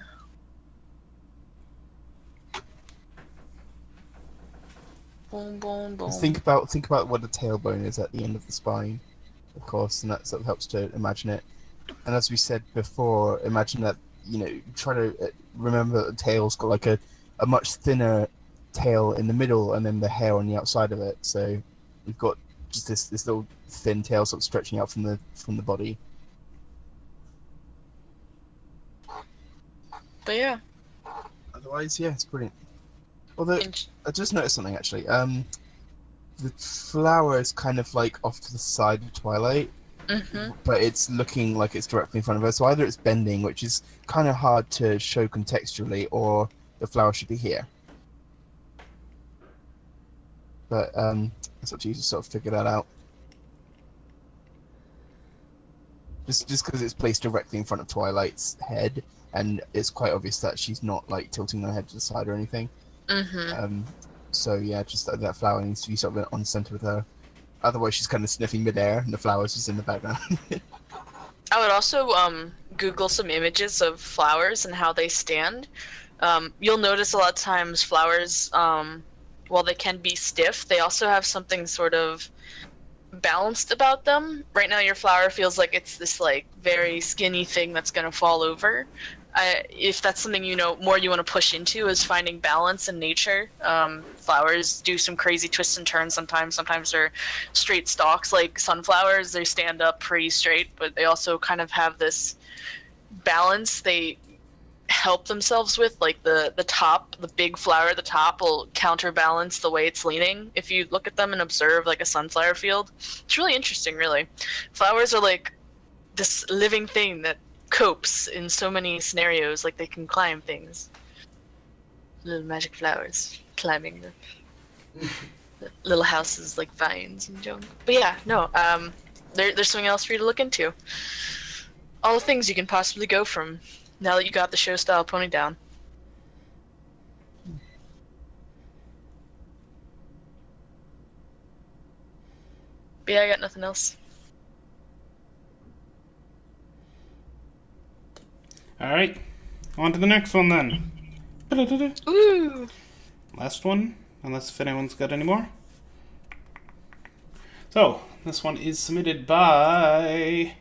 Boom, boom, boom.
Just think about what the tailbone is at the end of the spine, of course, and that sort of helps to imagine it. And as we said before, imagine that try to remember that the tail's got like a much thinner tail in the middle, and then the hair on the outside of it. So we've got just this little thin tail sort of stretching out from the body.
But yeah.
Otherwise, it's brilliant. Although I just noticed something actually. The flower is kind of like off to the side of Twilight, but it's looking like it's directly in front of her. So either it's bending, which is kind of hard to show contextually, or the flower should be here. But it's up to you to sort of figure that out. just because it's placed directly in front of Twilight's head, and it's quite obvious that she's not like tilting her head to the side or anything. So yeah, just that flower needs to be sort of on center with her. Otherwise, she's kind of sniffing midair, and the flower's just in the background.
I would also Google some images of flowers and how they stand. You'll notice a lot of times flowers, while they can be stiff, they also have something sort of balanced about them. Right now your flower feels like it's this like very skinny thing that's going to fall over. If that's something more you want to push into is finding balance in nature. Flowers do some crazy twists and turns sometimes. Sometimes they're straight stalks like sunflowers. They stand up pretty straight, but they also kind of have this balance they help themselves with. Like the top, the big flower at the top will counterbalance the way it's leaning. If you look at them and observe like a sunflower field, it's really interesting, really. Flowers are like this living thing that copes in so many scenarios, like they can climb things. Little magic flowers climbing the little houses like vines and junk. But yeah, no, there's something else for you to look into. All the things you can possibly go from now that you got the show style pony down. But yeah, I got nothing else.
Alright, on to the next one then.
Ooh!
Last one, unless if anyone's got any more. So, this one is submitted by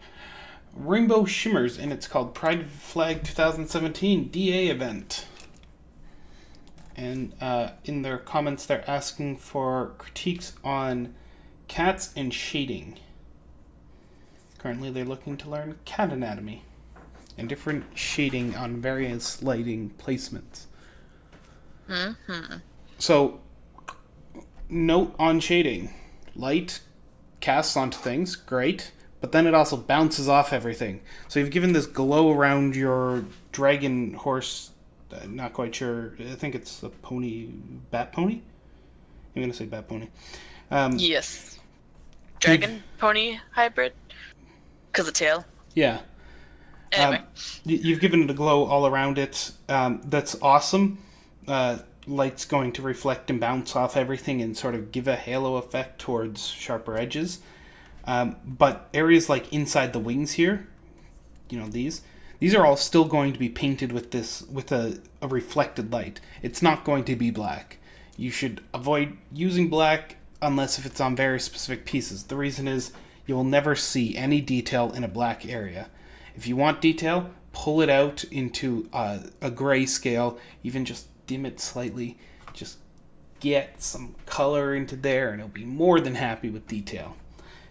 Rainbow Shimmers, and it's called Pride Flag 2017 DA event. And in their comments, they're asking for critiques on cats and shading. Currently, they're looking to learn cat anatomy and different shading on various lighting placements. So, note on shading. Light casts onto things, great, but then it also bounces off everything. So you've given this glow around your dragon horse, not quite sure, I think it's a pony, bat pony? I'm going to say bat pony.
Yes. Dragon pony hybrid? Because of tail.
Yeah.
Anyway.
You've given it a glow all around it. That's awesome. Light's going to reflect and bounce off everything and sort of give a halo effect towards sharper edges. But areas like inside the wings here, these are all still going to be painted with a reflected light. It's not going to be black. You should avoid using black unless if it's on very specific pieces. The reason is you will never see any detail in a black area. If you want detail, pull it out into a gray scale, even just dim it slightly, just get some color into there and it'll be more than happy with detail.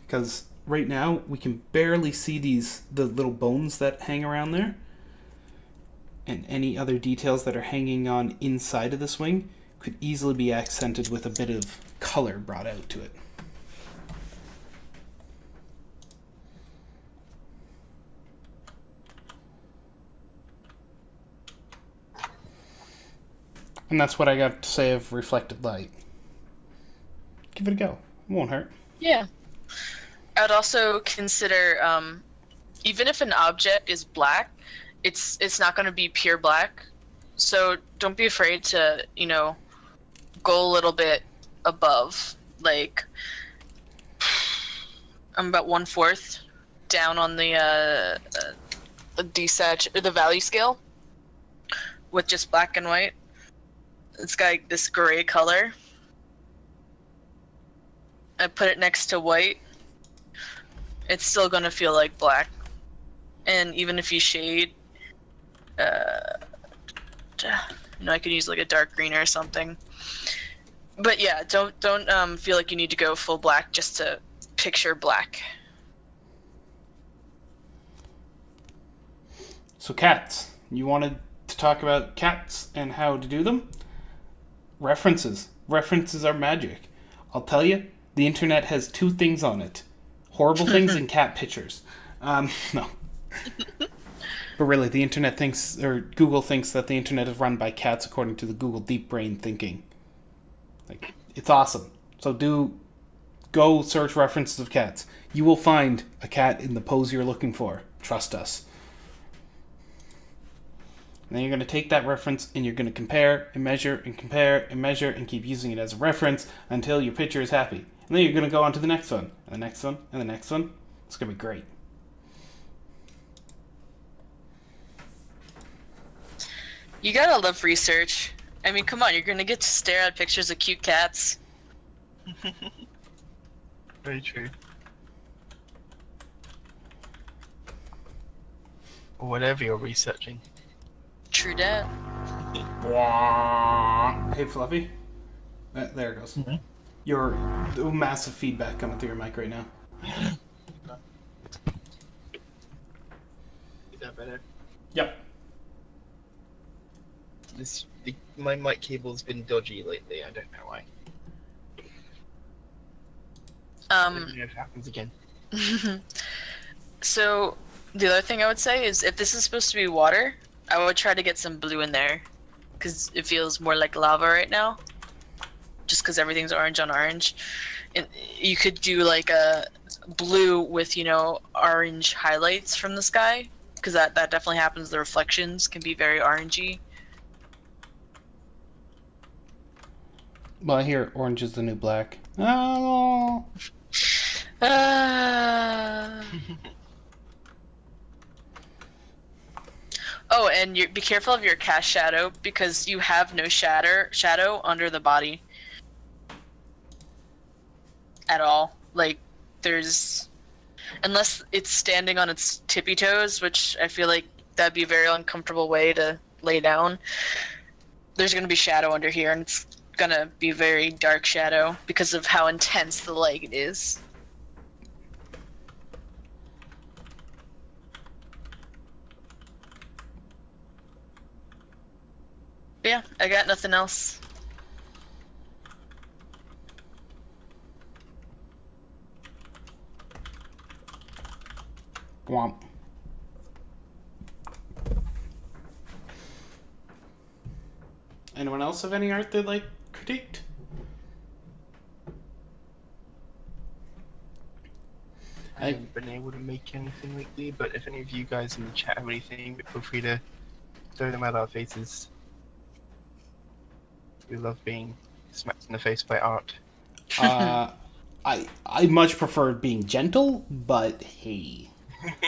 Because right now we can barely see the little bones that hang around there, and any other details that are hanging on inside of this wing could easily be accented with a bit of color brought out to it. And that's what I got to say of reflected light. Give it a go. It won't hurt.
Yeah. I would also consider, even if an object is black, it's not going to be pure black. So don't be afraid to, go a little bit above. Like, I'm about 1/4 down on the the value scale with just black and white. It's got this gray color. I put it next to white. It's still gonna feel like black. And even if you shade, I could use like a dark green or something. But yeah, don't feel like you need to go full black just to picture black.
So cats. You wanted to talk about cats and how to do them? References. References are magic. I'll tell you, the internet has two things on it. Horrible things and cat pictures. No. But really, the internet thinks, or Google thinks that the internet is run by cats according to the Google deep brain thinking. Like, it's awesome. So do go search references of cats. You will find a cat in the pose you're looking for. Trust us. And then you're going to take that reference and you're going to compare and measure and compare and measure and keep using it as a reference until your picture is happy. And then you're going to go on to the next one, and the next one, and the next one. It's going to be great.
You gotta love research. I mean, come on, you're gonna get to stare at pictures of cute cats.
Very true. Or whatever you're researching.
True dat.
Hey, Fluffy. There it goes. Mm-hmm. Your massive feedback coming through your mic right now.
Is that better?
Yep.
My mic cable's been dodgy lately. I don't know why. Let me know if it happens again.
So the other thing I would say is, if this is supposed to be water, I would try to get some blue in there, because it feels more like lava right now. Just because everything's orange on orange, and you could do like a blue with, you know, orange highlights from the sky, because that definitely happens. The reflections can be very orangey.
Well, I hear orange is the new black. Oh.
Oh, and be careful of your cast shadow, because you have no shadow under the body at all. Like, there's, unless it's standing on its tippy toes, which I feel like that'd be a very uncomfortable way to lay down. There's going to be shadow under here, and it's going to be very dark shadow because of how intense the light is. Yeah, I got nothing else.
Womp. Anyone else have any art they like critiqued?
I haven't been able to make anything lately, but if any of you guys in the chat have anything, feel free to throw them at our faces. We love being smacked in the face by art.
I much prefer being gentle, but hey,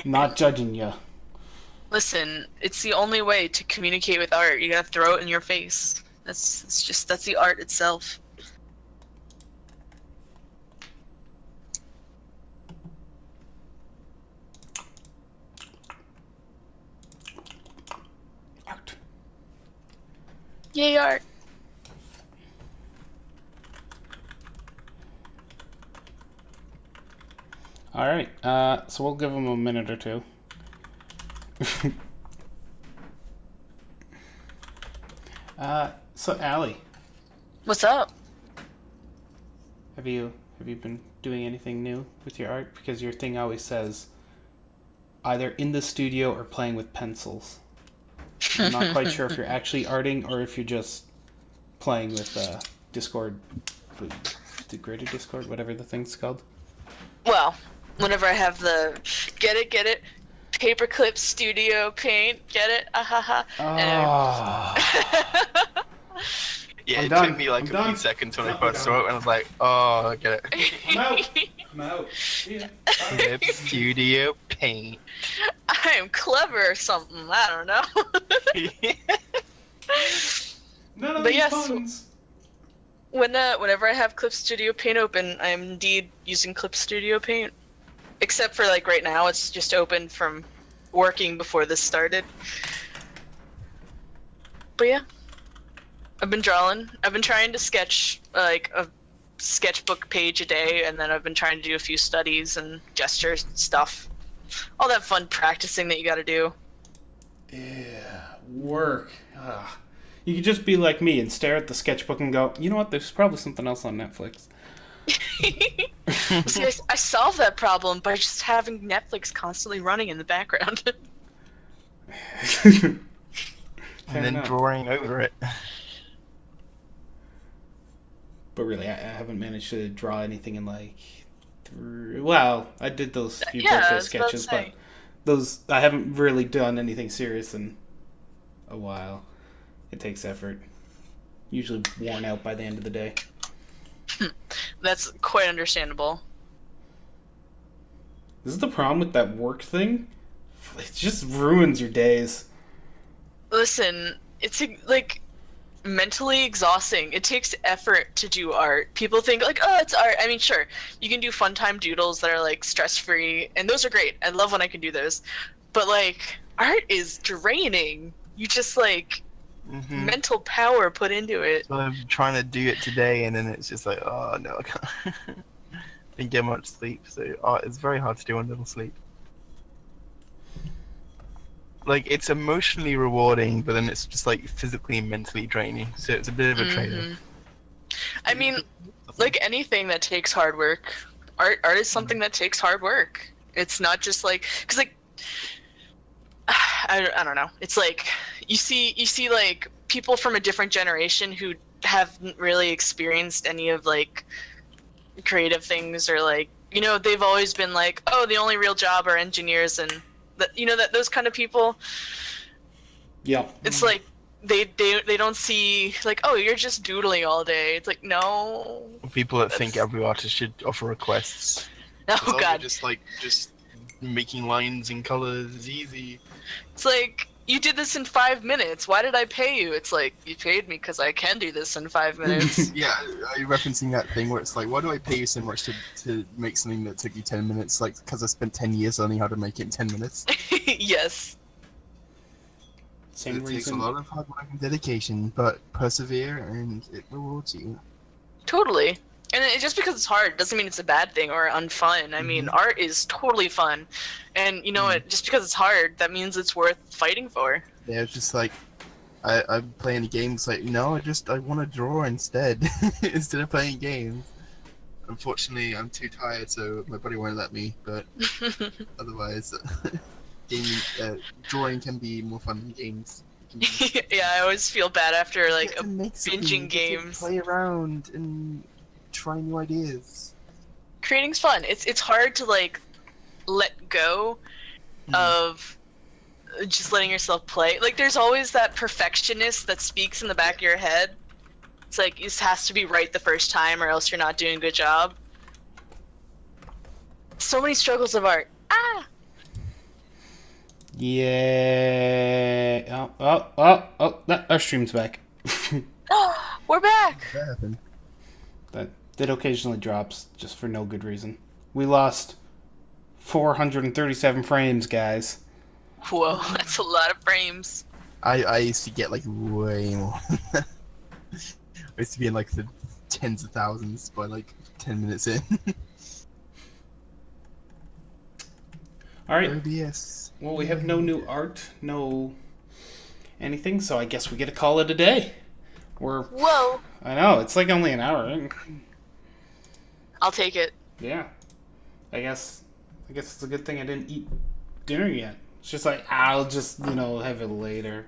not judging ya.
Listen, it's the only way to communicate with art. You gotta throw it in your face. That's the art itself.
Art.
Yay, art.
All right, so we'll give them a minute or two. So Allie,
What's up?
have you been doing anything new with your art? Because your thing always says either in the studio or playing with pencils. I'm not quite sure if you're actually arting or if you're just playing with Discord, the greater Discord, whatever the thing's called.
Well, whenever I have the get it, paperclip studio paint, get it, ahaha.
Yeah,
I'm
it
done.
took me like
I'm
a few
done.
seconds when I first saw it, and I was like, oh, I get it.
I'm out. I'm out. See ya.
Lip Studio Paint.
I am clever or something. I don't know.
None of
But
these
yes.
puns.
Whenever I have Clip Studio Paint open, I am indeed using Clip Studio Paint. Except for like right now, it's just open from working before this started. But yeah, I've been drawing. I've been trying to sketch like a sketchbook page a day, and then I've been trying to do a few studies and gestures and stuff. All that fun practicing that you gotta do.
Yeah, work. Ugh. You could just be like me and stare at the sketchbook and go, you know what, there's probably something else on Netflix.
See, I solved that problem by just having Netflix constantly running in the background.
And then drawing over it.
But really, I haven't managed to draw anything in like Well, I did those few
Yeah, I
birthday
was about to
sketches, but
say.
those I haven't really done anything serious in a while. It takes effort. Usually worn out by the end of the day.
That's quite understandable.
This is the problem with that work thing. It just ruins your days.
Listen, it's like mentally exhausting. It takes effort to do art. People think like, oh, it's art. I mean, sure, you can do fun time doodles that are like stress free, and those are great. I love when I can do those. But like, art is draining. You just like mental power put into it.
So I'm trying to do it today, and then it's just like, oh no, I can't. Didn't get much sleep, so it's very hard to do on little sleep. Like, it's emotionally rewarding, but then it's just like physically and mentally draining. So it's a bit of a trade-off.
I mean, like anything that takes hard work, art is something that takes hard work. It's not just like, because like, I don't know. It's like you see like people from a different generation who haven't really experienced any of like creative things, or like, you know, they've always been like, oh, the only real job are engineers, and that, you know, that those kind of people.
Yeah.
It's like they don't see like, oh, you're just doodling all day. It's like, no.
People that think every artist should offer requests.
Oh god.
Just making lines and colors is easy.
It's like, you did this in 5 minutes. Why did I pay you? It's like, you paid me because I can do this in 5 minutes.
Yeah, are you referencing that thing where it's like, why do I pay you so much to make something that took you 10 minutes? Like, because I spent 10 years learning how to make it in 10 minutes.
Yes.
Same
It takes a
reason.
lot of hard work and dedication, but persevere and it rewards you.
Totally. And just because it's hard doesn't mean it's a bad thing or unfun. I mean, art is totally fun. And you know what? Just because it's hard, that means it's worth fighting for.
Yeah, it's just like, I'm playing games like, no, I want to draw instead, instead of playing games. Unfortunately, I'm too tired, so my buddy won't let me, but otherwise, drawing can be more fun than games.
Yeah, I always feel bad after like
You get to make something,
binging
you get to
games.
play around and try new ideas.
Creating's fun. It's hard to like let go of just letting yourself play. Like, there's always that perfectionist that speaks in the back of your head. It's like, this has to be right the first time or else you're not doing a good job. So many struggles of art. Ah!
Yeah. Our stream's back.
We're back!
That happened.
That occasionally drops just for no good reason. We lost 437 frames, guys.
Whoa, that's a lot of frames.
I used to get like way more. I used to be in like the tens of thousands by like 10 minutes in.
Alright.
OBS.
Well, we have no new art, no anything, so I guess we get to call it a day.
Whoa!
I know, it's like only an hour.
I'll take it.
Yeah. I guess it's a good thing I didn't eat dinner yet. It's just like, I'll just, have it later.